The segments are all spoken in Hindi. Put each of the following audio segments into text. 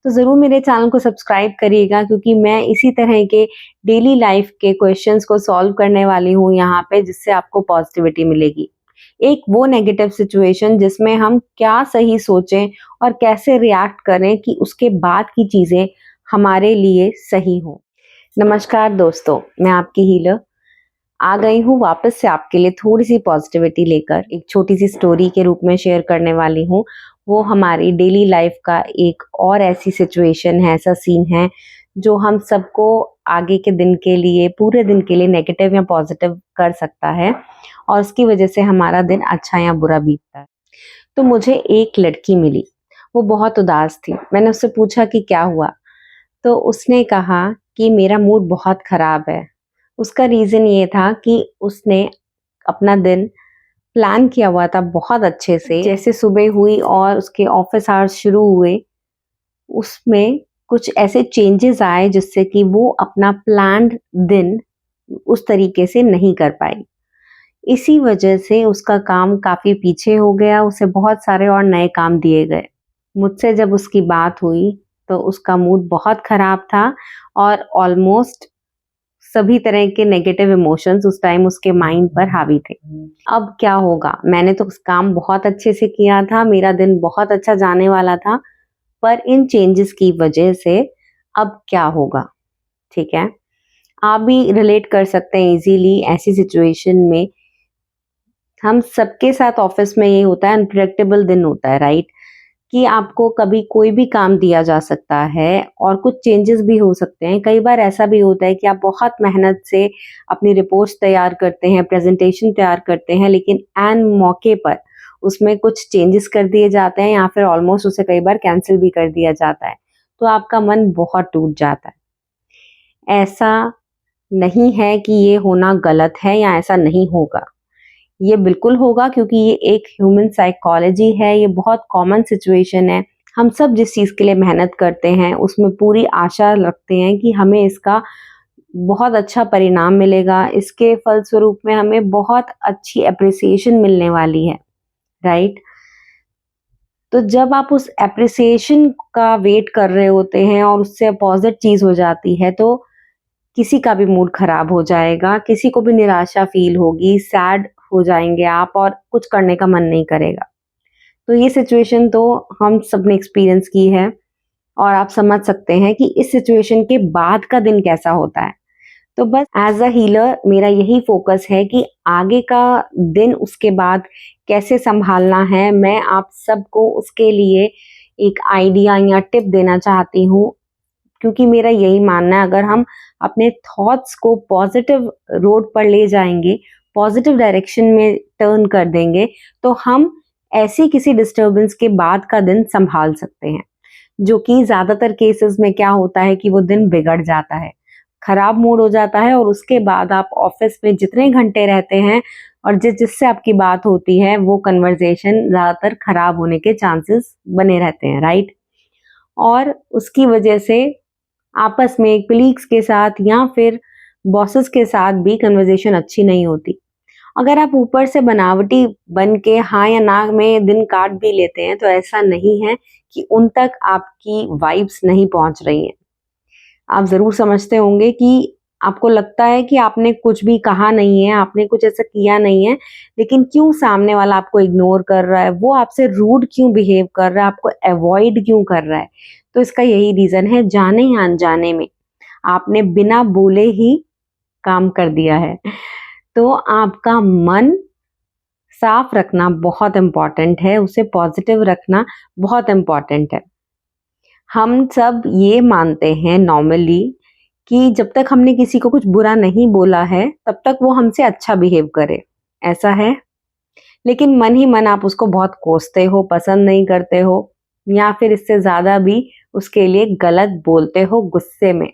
तो ज़रूर मेरे चैनल को सब्सक्राइब करिएगा क्योंकि मैं इसी तरह के डेली लाइफ के क्वेश्चंस को सॉल्व करने वाली हूँ यहाँ पे, जिससे आपको पॉजिटिविटी मिलेगी। एक वो नेगेटिव सिचुएशन जिसमें हम क्या सही सोचें और कैसे रिएक्ट करें कि उसके बाद की चीज़ें हमारे लिए सही हो। नमस्कार दोस्तों, मैं आपकी हीलर आ गई हूँ वापस से आपके लिए थोड़ी-सी पॉजिटिविटी लेकर। एक छोटी-सी स्टोरी के रूप में शेयर करने वाली हूँ। वो हमारी डेली लाइफ का एक और ऐसी सिचुएशन है, ऐसा सीन है, जो हम सबको आगे के दिन के लिए, पूरे दिन के लिए नेगेटिव या पॉजिटिव कर सकता है और उसकी वजह से हमारा दिन अच्छा या बुरा बीतता है। तो मुझे एक लड़की मिली, वो बहुत उदास थी। मैंने उससे पूछा कि क्या हुआ? तो उसने कहा कि मेरा मूड बहुत खराब है। उसका रीज़न ये था कि उसने अपना दिन प्लान किया हुआ था बहुत अच्छे से। जैसे सुबह हुई और उसके ऑफ़िस आवर्स शुरू हुए, उसमें कुछ ऐसे चेंजेज़ आए जिससे कि वो अपना प्लान्ड दिन उस तरीके से नहीं कर पाई। इसी वजह से उसका काम काफ़ी पीछे हो गया, उसे बहुत सारे और नए काम दिए गए। मुझसे जब उसकी बात हुई, तो उसका मूड बहुत ख़राब था और ऑलमोस्ट सभी तरह के नेगेटिव इमोशंस उस टाइम उसके माइंड पर हावी थे। अब क्या होगा? मैंने तो काम बहुत अच्छे से किया था, मेरा दिन बहुत अच्छा जाने वाला था, पर इन चेंजेस की वजह से अब क्या होगा? ठीक है? आप भी रिलेट कर सकते हैं इज़िली ऐसी सिचुएशन में। हम सबके साथ ऑफ़िस में ये होता है, अनप्रेडिक्टेबल दिन होता है, राइट? कि आपको कभी कोई भी काम दिया जा सकता है और कुछ चेंजेस भी हो सकते हैं। कई बार ऐसा भी होता है कि आप बहुत मेहनत से अपनी रिपोर्ट्स तैयार करते हैं, प्रेज़ेंटेशन तैयार करते हैं, लेकिन ऐन मौके पर उसमें कुछ चेंजेस कर दिए जाते हैं या फिर ऑलमोस्ट उसे कई बार कैंसल भी कर दिया जाता है। तो आपका मन बहुत टूट जाता है। ऐसा नहीं है कि ये होना गलत है या ऐसा नहीं होगा। ये बिल्कुल होगा क्योंकि ये एक ह्यूमन साइकोलॉजी है, ये बहुत कॉमन सिचुएशन है। हम सब जिस चीज़ के लिए मेहनत करते हैं, उसमें पूरी आशा रखते हैं कि हमें इसका बहुत अच्छा परिणाम मिलेगा, इसके फलस्वरूप में हमें बहुत अच्छी एप्रिसिएशन मिलने वाली है, राइट? तो जब आप उस एप्रिसिएशन का वेट कर रहे होते हैं और उससे अपोज़िट चीज़ हो जाती है, तो किसी का भी मूड खराब हो जाएगा, किसी को भी निराशा फ़ील होगी, सैड हो जाएँगे आप और कुछ करने का मन नहीं करेगा। तो ये सिचुएशन तो हम सबने एक्सपीरियंस की है और आप समझ सकते हैं कि इस सिचुएशन के बाद का दिन कैसा होता है। तो बस एज़ अ हीलर मेरा यही फ़ोकस है कि आगे का दिन उसके बाद कैसे सँभालना है, मैं आप सबको उसके लिए एक आइडिया या टिप देना चाहती हूँ। क्योंकि मेरा यही मानना है, अगर हम अपने थॉट्स को पॉजिटिव रोड पर ले जाएँगे, पॉजिटिव डायरेक्शन में टर्न कर देंगे, तो हम ऐसी किसी डिस्टर्बेंस के बाद का दिन सँभाल सकते हैं। जो कि ज़्यादातर केसेज़ में क्या होता है कि वो दिन बिगड़ जाता है, खराब मूड हो जाता है और उसके बाद आप ऑफ़िस में जितने घंटे रहते हैं और जिससे आपकी बात होती है, वो कन्वर्सेशन ज़्यादातर खराब होने के चांसेस बने रहते हैं, राइट? और उसकी वजह से आपस में कलीग्स के साथ या फिर बॉसेस के साथ भी कन्वर्सेशन अच्छी नहीं होती। अगर आप ऊपर से बनावटी बन के हाँ या ना में दिन काट भी लेते हैं, तो ऐसा नहीं है कि उन तक आपकी वाइब्स नहीं पहुंच रही हैं। आप ज़रूर समझते होंगे कि आपको लगता है कि आपने कुछ भी कहा नहीं है, आपने कुछ ऐसा किया नहीं है, लेकिन क्यों सामने वाला आपको इग्नोर कर रहा है, वो आपसे रूड क्यों बिहेव कर रहा है, आपको अवॉइड क्यों कर रहा है। तो इसका यही रीज़न है, जाने या अनजाने में आपने बिना बोले ही काम कर दिया है। तो आपका मन साफ रखना बहुत इम्पोर्टेंट है, उसे पॉजिटिव रखना बहुत इम्पोर्टेंट है। हम सब ये मानते हैं नॉर्मली कि जब तक हमने किसी को कुछ बुरा नहीं बोला है, तब तक वो हमसे अच्छा बिहेव करे, ऐसा है? लेकिन मन ही मन आप उसको बहुत कोसते हो, पसंद नहीं करते हो या फिर इससे ज़्यादा भी उसके लिए गलत बोलते हो गुस्से में।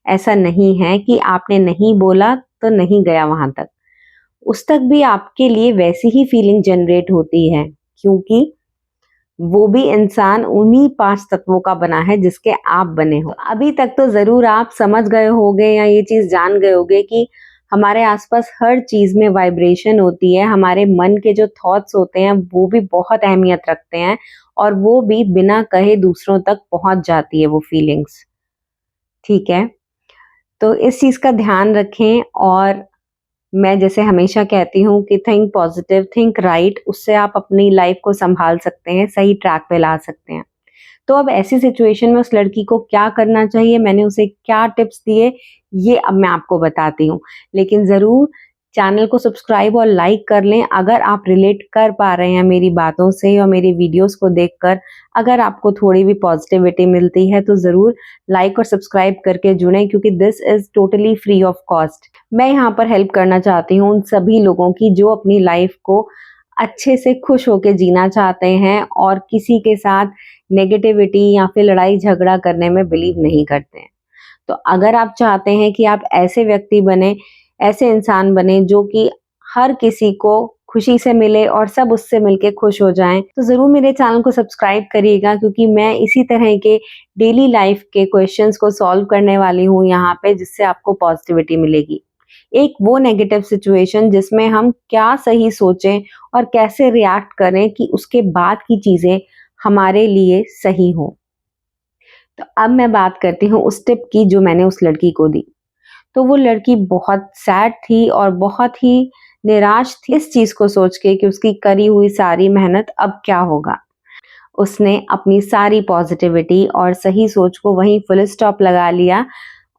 ऐसा नहीं है कि आपने नहीं बोला तो नहीं गया वहाँ तक। उस तक भी आपके लिए वैसी ही फीलिंग जनरेट होती है, क्योंकि वो भी इंसान उन्हीं 5 तत्वों का बना है जिसके आप बने हो। तो अभी तक तो ज़रूर आप समझ गए होंगे या ये चीज़ जान गए होंगे कि हमारे आसपास हर चीज़ में वाइब्रेशन होती है, हमारे मन के जो थॉट्स होते हैं वो भी बहुत अहमियत रखते हैं और वो भी बिना कहे दूसरों तक पहुंच जाती है वो फीलिंग्स। ठीक है, तो इस चीज का ध्यान रखें। और मैं जैसे हमेशा कहती हूँ कि थिंक पॉजिटिव, थिंक राइट, उससे आप अपनी लाइफ को संभाल सकते हैं, सही ट्रैक पे ला सकते हैं। तो अब ऐसी सिचुएशन में उस लड़की को क्या करना चाहिए, मैंने उसे क्या टिप्स दिए, ये अब मैं आपको बताती हूँ। लेकिन ज़रूर चैनल को सब्सक्राइब और लाइक कर लें अगर आप रिलेट कर पा रहे हैं मेरी बातों से और मेरी वीडियोस को देखकर। अगर आपको थोड़ी भी पॉजिटिविटी मिलती है तो ज़रूर लाइक और सब्सक्राइब करके जुड़ें, क्योंकि this is totally free of cost. मैं यहाँ पर हेल्प करना चाहती हूँ उन सभी लोगों की जो अपनी लाइफ को अच्छे से खुश होके जीना चाहते हैं और किसी के साथ नेगेटिविटी या फिर लड़ाई झगड़ा करने में बिलीव नहीं करते हैं। तो अगर आप चाहते हैं कि आप ऐसे व्यक्ति बने, ऐसे इंसान बने जो कि हर किसी को खुशी से मिले और सब उससे मिलके खुश हो जाएं, तो ज़रूर मेरे चैनल को सब्सक्राइब करिएगा, क्योंकि मैं इसी तरह के डेली लाइफ के क्वेश्चंस को सॉल्व करने वाली हूँ यहाँ पे, जिससे आपको पॉजिटिविटी मिलेगी। एक वो नेगेटिव सिचुएशन जिसमें हम क्या सही सोचें और कैसे रिएक्ट करें कि उसके बाद की चीज़ें हमारे लिए सही हो। तो अब मैं बात करती हूँ उस टिप की जो मैंने उस लड़की को दी। तो वो लड़की बहुत सैड थी और बहुत ही निराश थी इस चीज़ को सोच के कि उसकी करी हुई सारी मेहनत अब क्या होगा। उसने अपनी सारी पॉजिटिविटी और सही सोच को वहीं फुल स्टॉप लगा लिया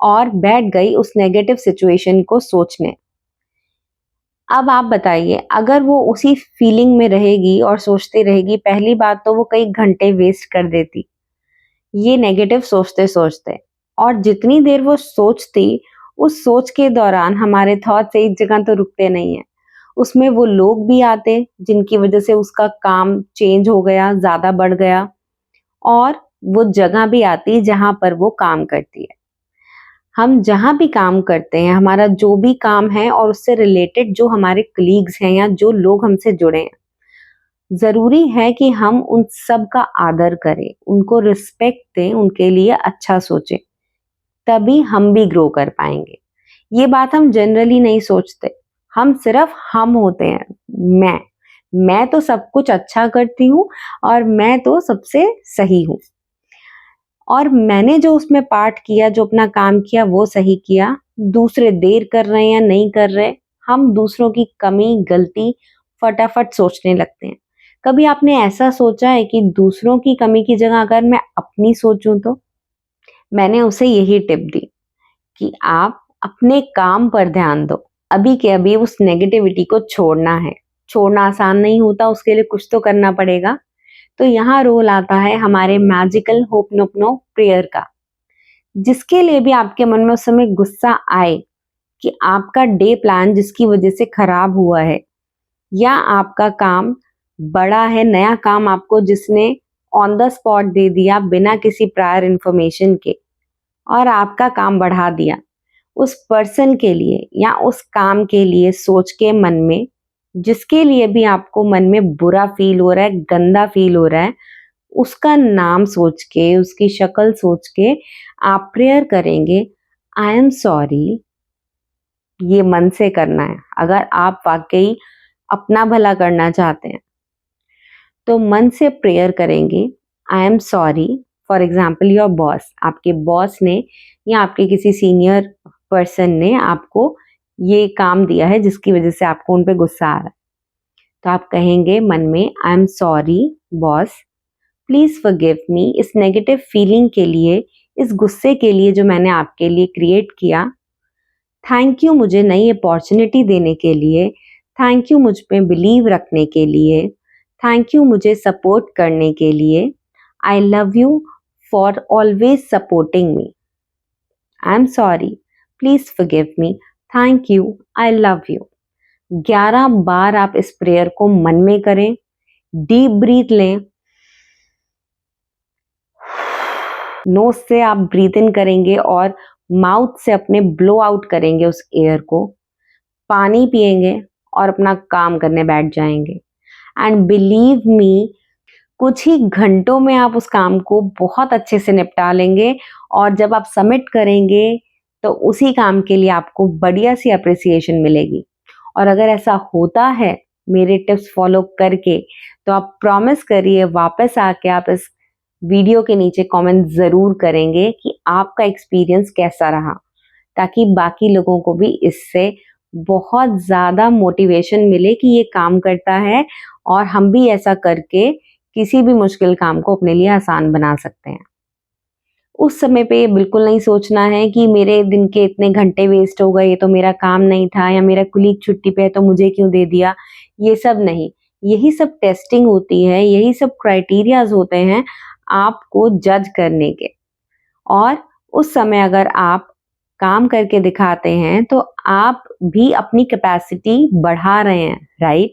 और बैठ गई उस नेगेटिव सिचुएशन को सोचने। अब आप बताइए, अगर वो उसी फीलिंग में रहेगी और सोचती रहेगी, पहली बात तो वो कई घंटे वेस्ट कर देती ये नेगेटिव सोचते सोचते। और जितनी देर वो सोचती, उस सोच के दौरान हमारे थॉट्स एक जगह तो रुकते नहीं है। उसमें वो लोग भी आते जिनकी वजह से उसका काम चेंज हो गया, ज्यादा बढ़ गया, और वो जगह भी आती जहां पर वो काम करती है। हम जहां भी काम करते हैं, हमारा जो भी काम है और उससे रिलेटेड जो हमारे कलीग्स हैं या जो लोग हमसे जुड़े हैं, ज़रूरी है कि हम उन सब का आदर करें, उनको रिस्पेक्ट दें, उनके लिए अच्छा सोचें, तभी हम भी ग्रो कर पाएंगे। ये बात हम जनरली नहीं सोचते, हम सिर्फ हम होते हैं। मैं तो सब कुछ अच्छा करती हूँ और मैं तो सबसे सही हूँ, और मैंने जो उसमें पार्ट किया, जो अपना काम किया वो सही किया। दूसरे देर कर रहे हैं या नहीं कर रहे, हम दूसरों की कमी गलती फटाफट सोचने लगते हैं। कभी आपने ऐसा सोचा है कि दूसरों की कमी की जगह अगर मैं अपनी सोचूं तो? मैंने उसे यही टिप दी कि आप अपने काम पर ध्यान दो। अभी के अभी उस नेगेटिविटी को छोड़ना है। छोड़ना आसान नहीं होता, उसके लिए कुछ तो करना पड़ेगा। तो यहाँ रोल आता है हमारे मैजिकल होपनोपनो प्रेयर का, जिसके लिए भी आपके मन में उस समय गुस्सा आए कि आपका डे प्लान जिसकी वजह से खराब हुआ है, या आपका काम बड़ा है, नया काम आपको जिसने ऑन द स्पॉट दे दिया बिना किसी प्रायर इंफॉर्मेशन के, और आपका काम बढ़ा दिया, उस पर्सन के लिए या उस काम के लिए सोच के मन में, जिसके लिए भी आपको मन में बुरा फील हो रहा है, गंदा फील हो रहा है, उसका नाम सोच के, उसकी शक्ल सोच के आप प्रेयर करेंगे, आई एम सॉरी। ये मन से करना है अगर आप वाकई अपना भला करना चाहते हैं। तो मन से प्रेयर करेंगे, I am sorry. For example your boss, आपके बॉस ने या आपके किसी सीनियर पर्सन ने आपको ये काम दिया है जिसकी वजह से आपको उन पे गुस्सा आ रहा है। तो आप कहेंगे मन में, I am sorry boss, please forgive me इस नेगेटिव फीलिंग के लिए, इस गुस्से के लिए जो मैंने आपके लिए क्रिएट किया। थैंक यू मुझे नई अपॉर्चुनिटी देने के लिए, थैंक यू मुझ पे बिलीव रखने के लिए, थैंक यू मुझे सपोर्ट करने के लिए। I love you for always supporting me. I am sorry, please forgive me, thank you, I love you. 11 बार आप इस प्रेयर को मन में करें। डीप ब्रीथ लें, नोज से आप ब्रीथ इन करेंगे और माउथ से अपने ब्लो आउट करेंगे उस एयर को। पानी पिएंगे और अपना काम करने बैठ जाएंगे। एंड बिलीव मी, कुछ ही घंटों में आप उस काम को बहुत अच्छे से निपटा लेंगे, और जब आप सबमिट करेंगे तो उसी काम के लिए आपको बढ़िया सी अप्रिसिएशन मिलेगी। और अगर ऐसा होता है मेरे टिप्स फॉलो करके, तो आप प्रॉमिस करिए वापस आके आप इस वीडियो के नीचे कमेंट ज़रूर करेंगे कि आपका एक्सपीरियंस कैसा रहा, ताकि बाकी लोगों को भी इससे बहुत ज़्यादा मोटिवेशन मिले कि ये काम करता है और हम भी ऐसा करके किसी भी मुश्किल काम को अपने लिए आसान बना सकते हैं। उस समय पे ये बिल्कुल नहीं सोचना है कि मेरे दिन के इतने घंटे वेस्ट हो गए, ये तो मेरा काम नहीं था, या मेरा कुलीग छुट्टी पे है तो मुझे क्यों दे दिया, ये सब नहीं। यही सब टेस्टिंग होती है, यही सब क्राइटेरियाज़ होते हैं आपको जज करने के। और उस समय अगर आप काम करके दिखाते हैं तो आप भी अपनी कैपेसिटी बढ़ा रहे हैं, राइट?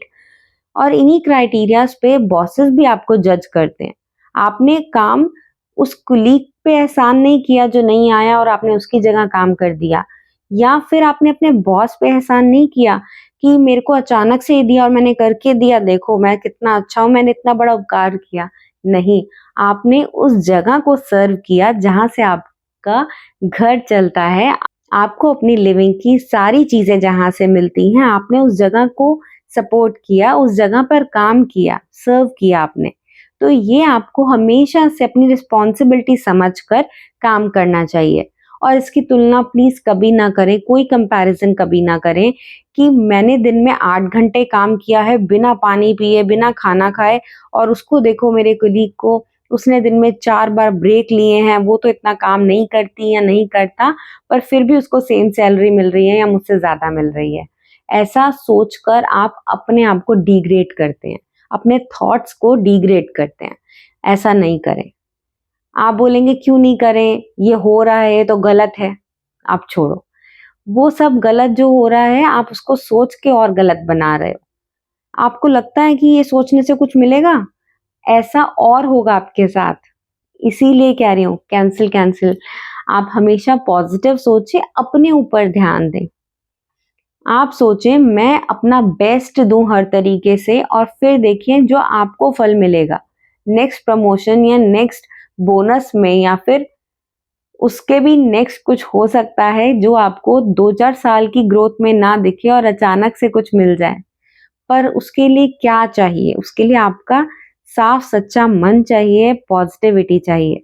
और इन्हीं क्राइटेरियाज पे बॉसेस भी आपको जज करते हैं। आपने काम उस कुलीग पे एहसान नहीं किया जो नहीं आया और आपने उसकी जगह काम कर दिया, या फिर आपने अपने बॉस पे एहसान नहीं किया कि मेरे को अचानक से ये दिया और मैंने करके दिया, देखो मैं कितना अच्छा हूँ, मैंने इतना बड़ा उपकार किया। नहीं, आपने उस जगह को सर्व किया जहां से आपका घर चलता है, आपको अपनी लिविंग की सारी चीजें जहां से मिलती हैं, आपने उस जगह को सपोर्ट किया, उस जगह पर काम किया, सर्व किया आपने। तो ये आपको हमेशा से अपनी रिस्पॉन्सिबिलिटी समझकर काम करना चाहिए। और इसकी तुलना प्लीज कभी ना करें, कोई कंपैरिजन कभी ना करें कि मैंने दिन में 8 घंटे काम किया है बिना पानी पिए, बिना खाना खाए, और उसको देखो मेरे कलीग को, उसने दिन में 4 बार ब्रेक लिए हैं, वो तो इतना काम नहीं करती या नहीं करता, पर फिर भी उसको सेम सैलरी मिल रही है या मुझसे ज़्यादा मिल रही है। ऐसा सोचकर आप अपने आप को डिग्रेड करते हैं, अपने थॉट्स को डिग्रेड करते हैं। ऐसा नहीं करें। आप बोलेंगे क्यों नहीं करें? ये हो रहा है, ये तो गलत है। आप छोड़ो। वो सब गलत जो हो रहा है आप उसको सोच के और गलत बना रहे हो। आपको लगता है कि ये सोचने से कुछ मिलेगा? ऐसा और होगा आपके साथ। इसीलिए कह रही हूँ कैंसल कैंसल। आप हमेशा पॉजिटिव सोचिए, अपने ऊपर ध्यान दें। आप सोचें मैं अपना बेस्ट दूं हर तरीके से, और फिर देखिए जो आपको फल मिलेगा नेक्स्ट प्रमोशन या नेक्स्ट बोनस में, या फिर उसके भी नेक्स्ट कुछ हो सकता है जो आपको 2-4 साल की ग्रोथ में ना दिखे और अचानक से कुछ मिल जाए। पर उसके लिए क्या चाहिए? उसके लिए आपका साफ सच्चा मन चाहिए, पॉजिटिविटी चाहिए।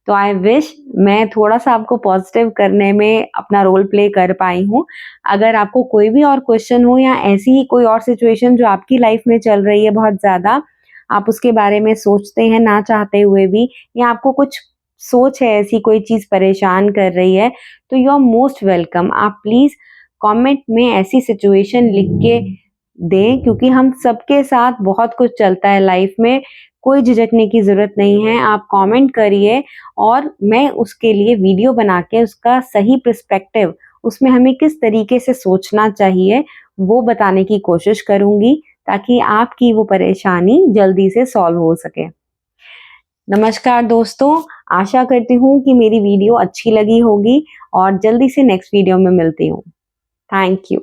तो आई विश मैं थोड़ा-सा आपको पॉजिटिव करने में अपना रोल प्ले कर पाई हूँ। अगर आपको कोई भी और क्वेश्चन हो या ऐसी ही कोई और सिचुएशन जो आपकी लाइफ में चल रही है बहुत ज़्यादा, आप उसके बारे में सोचते हैं ना चाहते हुए भी, या आपको कुछ सोच है ऐसी कोई चीज़ परेशान कर रही है, तो यू आर मोस्ट वेलकम। आप प्लीज़ कमेंट में ऐसी सिचुएशन लिख के दें, क्योंकि हम सबके साथ बहुत कुछ चलता है लाइफ में, कोई झिझकने की ज़रूरत नहीं है। आप कमेंट करिए और मैं उसके लिए वीडियो बना के उसका सही पर्सपेक्टिव, उसमें हमें किस तरीके से सोचना चाहिए, वो बताने की कोशिश करूँगी, ताकि आपकी वो परेशानी जल्दी से सॉल्व हो सके। नमस्कार दोस्तों, आशा करती हूँ कि मेरी वीडियो अच्छी लगी होगी और जल्दी से नेक्स्ट वीडियो में मिलती हूँ। Thank you.